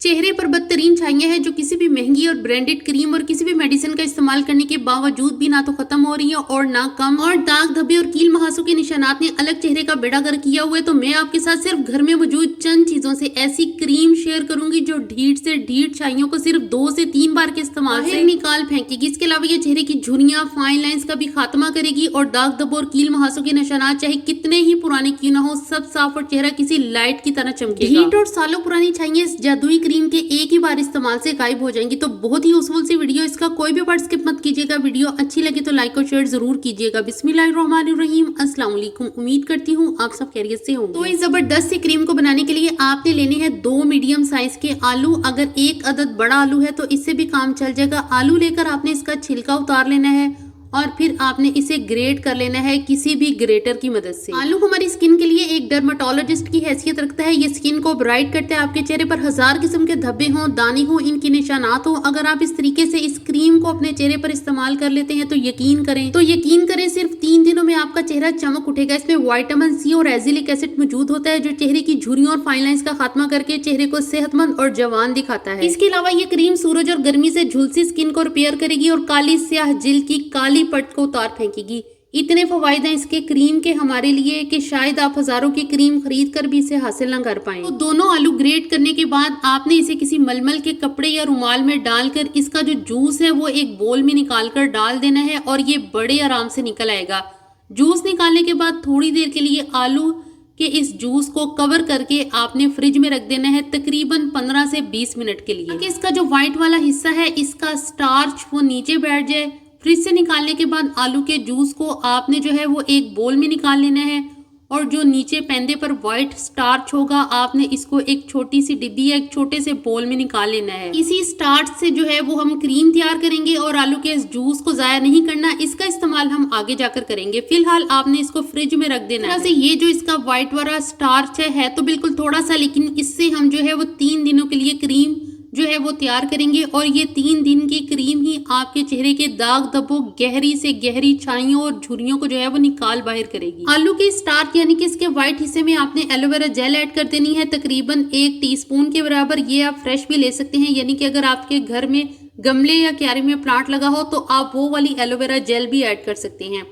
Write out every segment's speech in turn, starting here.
चेहरे पर बदतरीन छाइयां हैं जो किसी भी महंगी और ब्रांडेड क्रीम और किसी भी मेडिसिन का इस्तेमाल करने के बावजूद भी ना तो खत्म हो रही है और ना कम, और दाग धब्बे और कील महासों के निशानात ने अलग चेहरे का बेड़ा गर्क किया हुआ है। तो मैं आपके साथ सिर्फ घर में मौजूद चंद चीजों से ऐसी क्रीम शेयर करूंगी जो ढीठ से ढीठ छाइयों को सिर्फ 2 से 3 बार के इस्तेमाल से निकाल फेंकेगी। इसके अलावा ये चेहरे की झुर्रियां, फाइन लाइंस का भी खात्मा करेगी और दाग धब्बे और कील महासों के निशानात चाहे कितने ही पुराने क्यों ना हो, सब साफ और चेहरा किसी लाइट की तरह चमकेगा। ढीठ और सालों पुरानी छाइयां इस जादुई क्रीम के एक ही बार इस्तेमाल से गायब हो जाएंगी। तो बहुत ही यूजफुल सी वीडियो, इसका कोई भी पार्ट स्किप मत कीजिएगा। वीडियो अच्छी लगे तो लाइक और शेयर जरूर कीजिएगा। बिस्मिल्लाहिर्रहमानिर्रहीम, अस्सलाम वालेकुम। उम्मीद करती हूँ आप सब खैरियत से होंगे। तो इस जबरदस्त सी क्रीम को बनाने के लिए आपने लेने हैं 2 मीडियम साइज के आलू। अगर एक अदद बड़ा आलू है तो इससे भी काम चल जाएगा। आलू लेकर आपने इसका छिलका उतार लेना है और फिर आपने इसे ग्रेट कर लेना है किसी भी ग्रेटर की मदद से। आलू हमारी स्किन के लिए एक डर्माटोलॉजिस्ट की हैसियत रखता है। ये स्किन को ब्राइट करता है। आपके चेहरे पर 1000 किस्म के धब्बे हों, दाने हों, इनके निशानात हों, अगर आप इस तरीके से इस क्रीम को अपने चेहरे पर इस्तेमाल कर लेते हैं तो यकीन करें सिर्फ 3 दिनों में आपका चेहरा चमक उठेगा। इसमें विटामिन सी और एजिलिक एसिड मौजूद होता है जो चेहरे की झुर्रियों और फाइन लाइंस का खात्मा करके चेहरे को सेहतमंद और जवान दिखाता है। इसके अलावा ये क्रीम सूरज और गर्मी से झुलसी स्किन को रिपेयर करेगी और काली स्याह जिल्द की काली पट को उतार फेंकेगी। इतने फवायद हैं इसके क्रीम के हमारे लिए कि शायद आप हजारों की क्रीम खरीद कर भी इसे हासिल न कर पाएं। तो दोनों आलू ग्रेट करने के बाद आपने इसे किसी मलमल के कपड़े या रुमाल में डालकर इसका जो जूस है वो एक बोल में निकाल कर डाल देना है और ये बड़े आराम से निकल आएगा। जूस निकालने के बाद थोड़ी देर के लिए आलू के इस जूस को कवर करके आपने फ्रिज में रख देना है तकरीबन 15 से 20 मिनट के लिए, ताकि इसका जो व्हाइट वाला हिस्सा है इसका स्टार्च वो नीचे बैठ जाए। फ्रिज से निकालने के बाद आलू के जूस को आपने जो है वो एक बोल में निकाल लेना है और जो नीचे पेंदे पर व्हाइट स्टार्च होगा आपने इसको एक छोटी सी डिब्बी या एक छोटे से बोल में निकाल लेना है। इसी स्टार्च से जो है वो हम क्रीम तैयार करेंगे और आलू के इस जूस को जाया नहीं करना, इसका इस्तेमाल हम आगे जाकर करेंगे। फिलहाल आपने इसको फ्रिज में रख देना है। ये जो इसका व्हाइट वाला स्टार्च है तो बिल्कुल थोड़ा सा, लेकिन इससे हम जो है वो 3 दिनों के लिए क्रीम जो है वो तैयार करेंगे और ये 3 दिन की क्रीम ही आपके चेहरे के दाग धब्बों, गहरी से गहरी छाइयों और झुर्रियों को जो है वो निकाल बाहर करेगी। आलू के स्टार्च यानी कि इसके व्हाइट हिस्से में आपने एलोवेरा जेल ऐड कर देनी है तकरीबन 1 टीस्पून के बराबर। ये आप फ्रेश भी ले सकते हैं, यानी कि अगर आपके घर में गमले या क्यारी में प्लांट लगा हो तो आप वो वाली एलोवेरा जेल भी ऐड कर सकते हैं।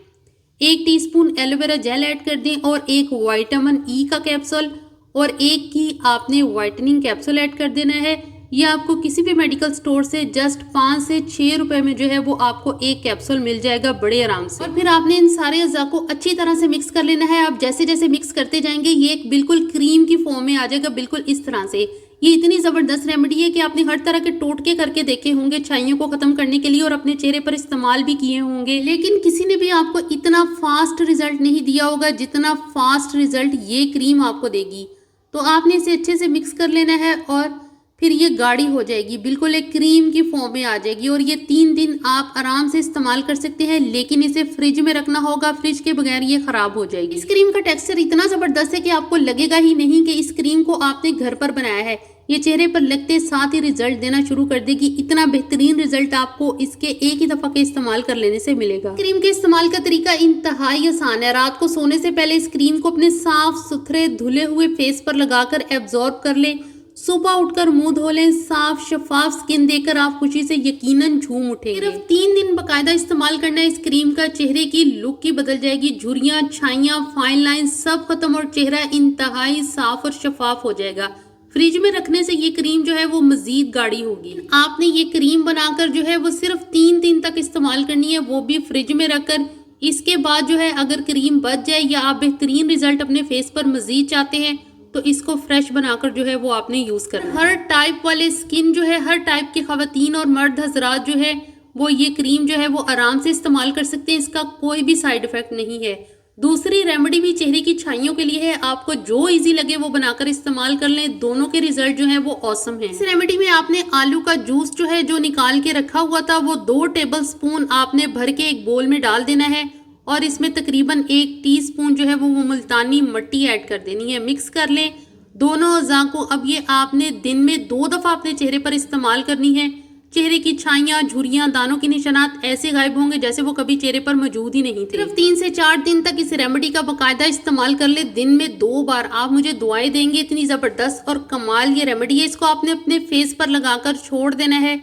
1 टीस्पून एलोवेरा जेल ऐड कर दें और 1 विटामिन ई का कैप्सूल और 1 की आपने व्हाइटनिंग कैप्सूल ऐड कर देना है। ये आपको किसी भी मेडिकल स्टोर से जस्ट 5 से 6 रुपए में जो है वो आपको 1 कैप्सूल मिल जाएगा बड़े आराम से। और फिर आपने इन सारे अज़ा को अच्छी तरह से मिक्स कर लेना है। आप जैसे जैसे मिक्स करते जाएंगे ये एक बिल्कुल क्रीम की फॉर्म में आ जाएगा, बिल्कुल इस तरह से। ये इतनी जबरदस्त रेमेडी है कि आपने हर तरह के टोटके करके देखे होंगे छाइयों को खत्म करने के लिए और अपने चेहरे पर इस्तेमाल भी किए होंगे, लेकिन किसी ने भी आपको इतना फास्ट रिजल्ट नहीं दिया होगा जितना फास्ट रिजल्ट ये क्रीम आपको देगी। तो आपने इसे अच्छे से मिक्स कर लेना है और फिर ये गाढ़ी हो जाएगी, बिल्कुल एक क्रीम की फॉर्म में आ जाएगी और ये 3 दिन आप आराम से इस्तेमाल कर सकते हैं, लेकिन इसे फ्रिज में रखना होगा, फ्रिज के बगैर ये खराब हो जाएगी। इस क्रीम का टेक्सचर इतना जबरदस्त है कि आपको लगेगा ही नहीं कि इस क्रीम को आपने घर पर बनाया है। ये चेहरे पर लगते साथ ही रिजल्ट देना शुरू कर देगी। इतना बेहतरीन रिजल्ट आपको इसके एक ही दफा के इस्तेमाल कर लेने से मिलेगा। क्रीम के इस्तेमाल का तरीका इंतहाई आसान है। रात को सोने से पहले इस क्रीम को अपने साफ सुथरे धुले हुए फेस पर लगाकर एब्जॉर्ब कर ले। सुबह उठकर मुंह धो लें, साफ शफाफ स्किन देकर आप खुशी से यकीनन झूम उठेंगे। सिर्फ 3 दिन बाकायदा इस्तेमाल करना है इस क्रीम का, चेहरे की लुक ही बदल जाएगी। झुर्रियां, छाइयां, फाइन लाइन सब खत्म और चेहरा इंतहाई साफ और शफाफ हो जाएगा। फ्रिज में रखने से ये क्रीम जो है वो मजीद गाढ़ी होगी। आपने ये क्रीम बनाकर जो है वो सिर्फ 3 दिन तक इस्तेमाल करनी है, वो भी फ्रिज में रखकर। इसके बाद जो है अगर क्रीम बच जाए या आप बेहतरीन रिजल्ट अपने फेस पर मजीद चाहते हैं तो इसको फ्रेश बनाकर जो है वो आपने यूज करना है। हर टाइप वाले स्किन जो है, हर टाइप की खवातीन और मर्द हजरात जो है वो ये क्रीम जो है वो आराम से इस्तेमाल कर सकते हैं। इसका कोई भी साइड इफेक्ट नहीं है। दूसरी रेमेडी भी चेहरे की छाइयों के लिए है। आपको जो इजी लगे वो बनाकर इस्तेमाल कर लें, दोनों के रिजल्ट जो है वो ऑसम है। इस रेमेडी में आपने आलू का जूस जो है जो निकाल के रखा हुआ था वो 2 टेबल स्पून आपने भर के एक बोल में डाल देना है और इसमें तकरीबन 1 टीस्पून जो है वो मुल्तानी मिट्टी ऐड कर देनी है। मिक्स कर लें दोनों अज़ा को। अब ये आपने दिन में 2 दफ़ा अपने चेहरे पर इस्तेमाल करनी है। चेहरे की छाइयां, झुर्रियां, दानों के निशानात ऐसे गायब होंगे जैसे वो कभी चेहरे पर मौजूद ही नहीं थे। सिर्फ 3 से 4 दिन तक इस रेमेडी का बाकायदा इस्तेमाल कर ले, दिन में 2 बार। आप मुझे दुआएं देंगे, इतनी जबरदस्त और कमाल ये रेमेडी है। इसको आपने अपने फेस पर लगाकर छोड़ देना है।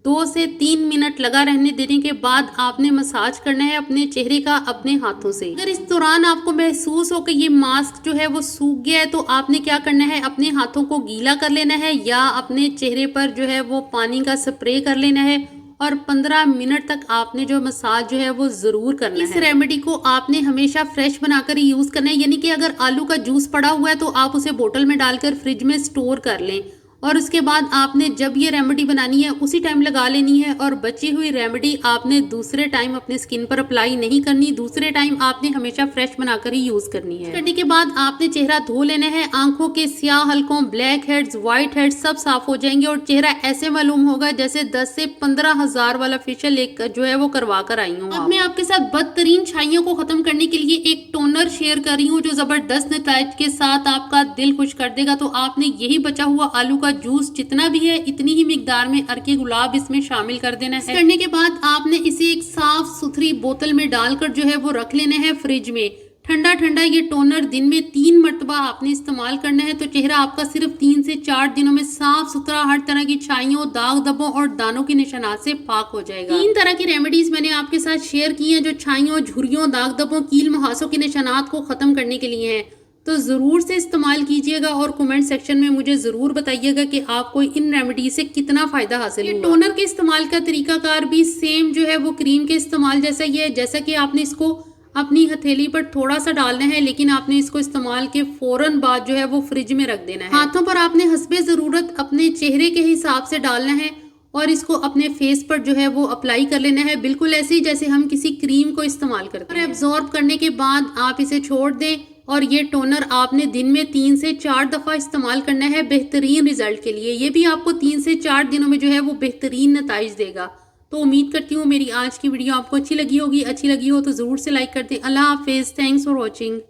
2 से 3 मिनट लगा रहने देने के बाद आपने मसाज करना है अपने चेहरे का अपने हाथों से। अगर इस दौरान आपको महसूस हो कि ये मास्क जो है वो सूख गया है तो आपने क्या करना है, अपने हाथों को गीला कर लेना है या अपने चेहरे पर जो है वो पानी का स्प्रे कर लेना है और 15 मिनट तक आपने जो मसाज जो है वो जरूर करना है। इस रेमेडी को आपने हमेशा फ्रेश बनाकर ही यूज करना है, यानी कि अगर आलू का जूस पड़ा हुआ है तो आप उसे बोतल में डालकर फ्रिज में स्टोर कर लें और उसके बाद आपने जब ये रेमेडी बनानी है उसी टाइम लगा लेनी है। और बची हुई रेमेडी आपने दूसरे टाइम अपने स्किन पर अप्लाई नहीं करनी, दूसरे टाइम आपने हमेशा फ्रेश बनाकर ही यूज करनी है। करने के बाद आपने चेहरा धो लेना है। आंखों के स्याह हल्कों, ब्लैक हेड्स, व्हाइट हेड्स सब साफ हो जाएंगे और चेहरा ऐसे मालूम होगा जैसे 10 से 15 हजार वाला फेशियल एक जो है वो करवा कर आई हूँ। अब मैं आपके साथ बदतरीन छाइयों को खत्म करने के लिए एक टोनर शेयर कर रही हूँ जो जबरदस्त नताइज के साथ आपका दिल खुश कर देगा। तो आपने यही बचा हुआ आलू का जूस जितना भी है इतनी ही मिकदार में अर्के गुलाब इसमें शामिल कर देना है। करने के बाद आपने इसे एक साफ सुथरी बोतल में डालकर जो है वो रख लेना है फ्रिज में। ठंडा ठंडा ये टोनर दिन में 3 मरतबा आपने इस्तेमाल करना है तो चेहरा आपका सिर्फ 3 से 4 दिनों में साफ सुथरा, हर तरह की छाइयों, दाग धब्बों और दानों के निशानात से पाक हो जाएगा। 3 तरह की रेमेडीज मैंने आपके साथ शेयर की हैं जो छाइयों, झुर्रियों, दाग धब्बों, कील मुहासों के निशानात को खत्म करने के लिए हैं। तो ज़रूर से इस्तेमाल कीजिएगा और कमेंट सेक्शन में मुझे ज़रूर बताइएगा कि आपको इन रेमेडी से कितना फ़ायदा हासिल हुआ। टोनर के इस्तेमाल का तरीकाकार भी सेम जो है वो क्रीम के इस्तेमाल जैसा ही है। जैसा कि आपने इसको अपनी हथेली पर थोड़ा सा डालना है, लेकिन आपने इसको इस्तेमाल के फौरन बाद जो है वो फ्रिज में रख देना है। हाथों पर आपने हस्बे ज़रूरत अपने चेहरे के हिसाब से डालना है और इसको अपने फेस पर जो है वो अप्लाई कर लेना है, बिल्कुल ऐसे ही जैसे हम किसी क्रीम को इस्तेमाल करते हैं। और एब्जॉर्ब करने के बाद आप इसे छोड़ दें और ये टोनर आपने दिन में 3 से 4 दफ़ा इस्तेमाल करना है बेहतरीन रिजल्ट के लिए। ये भी आपको 3 से 4 दिनों में जो है वो बेहतरीन नताइज देगा। तो उम्मीद करती हूँ मेरी आज की वीडियो आपको अच्छी लगी होगी। अच्छी लगी हो तो ज़रूर से लाइक कर दें। अल्लाह हाफिज़। Thanks for watching.